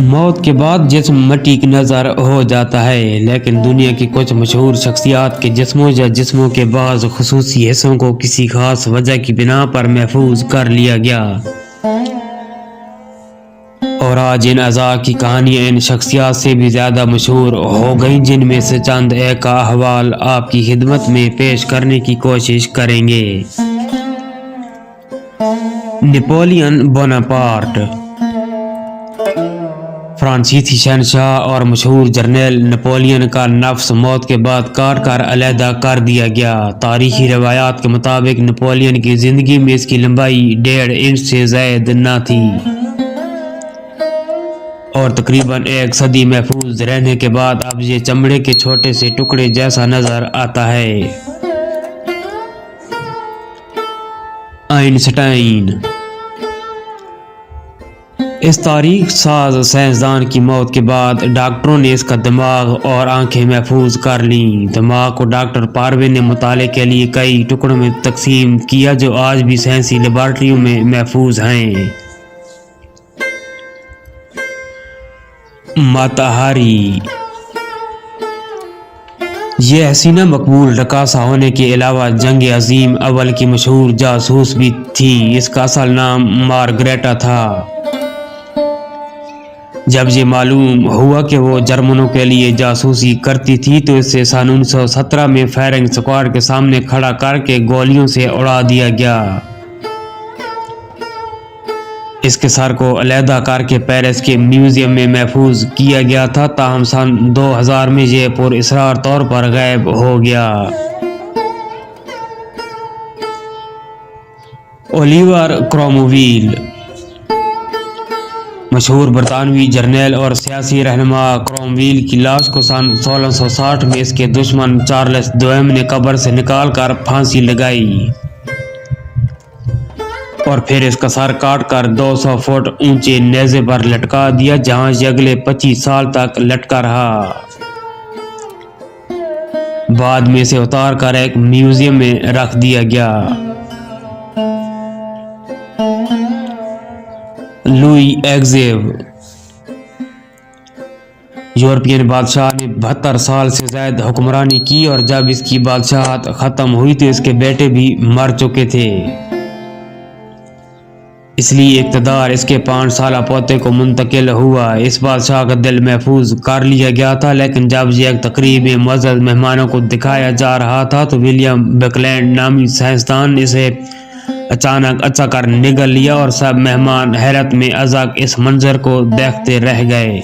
موت کے بعد جسم مٹی کی نظر ہو جاتا ہے، لیکن دنیا کی کچھ مشہور شخصیات کے جسموں یا جسموں کے بعض خصوصی حصوں کو کسی خاص وجہ کی بنا پر محفوظ کر لیا گیا، اور آج ان اعضاء کی کہانیاں ان شخصیات سے بھی زیادہ مشہور ہو گئیں، جن میں سے چند ایک کا احوال آپ کی خدمت میں پیش کرنے کی کوشش کریں گے۔ نپولین بوناپارٹ۔ فرانسیسی شہنشاہ اور مشہور جرنیل نپولین کا نفس موت کے بعد کاٹ کر علیحدہ کر دیا گیا۔ تاریخی روایات کے مطابق نپولین کی زندگی میں اس کی لمبائی 1.5 انچ سے زائد نہ تھی، اور تقریباً 1 صدی محفوظ رہنے کے بعد اب یہ چمڑے کے چھوٹے سے ٹکڑے جیسا نظر آتا ہے۔ آئنسٹائن۔ اس تاریخ ساز سائنسدان کی موت کے بعد ڈاکٹروں نے اس کا دماغ اور آنکھیں محفوظ کر لیں۔ دماغ کو ڈاکٹر پاروے نے مطالعے کے لیے کئی ٹکڑوں میں تقسیم کیا جو آج بھی سائنسی لیبارٹریوں میں محفوظ ہیں۔ ماتا ہاری۔ یہ حسینہ مقبول رقاصہ ہونے کے علاوہ جنگ عظیم اول کی مشہور جاسوس بھی تھی۔ اس کا اصل نام مارگریٹا تھا۔ جب یہ معلوم ہوا کہ وہ جرمنوں کے لیے جاسوسی کرتی تھی تو اسے سن 1917 میں فائرنگ اسکواڈ کے سامنے کھڑا کر کے گولیوں سے اڑا دیا گیا۔ اس کے سر کو علیحدہ کر کے پیرس کے میوزیم میں محفوظ کیا گیا تھا، تاہم سن 2000 میں یہ پر اسرار طور پر غائب ہو گیا۔ Oliver Cromwell. مشہور برطانوی جرنیل اور سیاسی رہنما کرومویل کی لاش کو سن 1660 میں اس کے دشمن چارلس دوئم نے قبر سے نکال کر پھانسی لگائی، اور پھر اس کا سر کاٹ کر 200 فٹ اونچے نیزے پر لٹکا دیا، جہاں یہ اگلے 25 سال تک لٹکا رہا۔ بعد میں اسے اتار کر ایک میوزیم میں رکھ دیا گیا۔ لوئی ایگزیو۔ یورپین بادشاہ نے 72 سال سے زائد حکمرانی کی، اور جب اس کی بادشاہت ختم ہوئی تو اس کے بیٹے بھی مر چکے تھے، اس لیے اقتدار اس کے 5 سالہ پوتے کو منتقل ہوا۔ اس بادشاہ کا دل محفوظ کر لیا گیا تھا، لیکن جب یہ ایک تقریب میں معزز مہمانوں کو دکھایا جا رہا تھا تو ولیم بکلینڈ نامی سائنسدان نے اسے اچانک اچا کر نگل لیا، اور سب مہمان حیرت میں ازاق اس منظر کو دیکھتے رہ گئے۔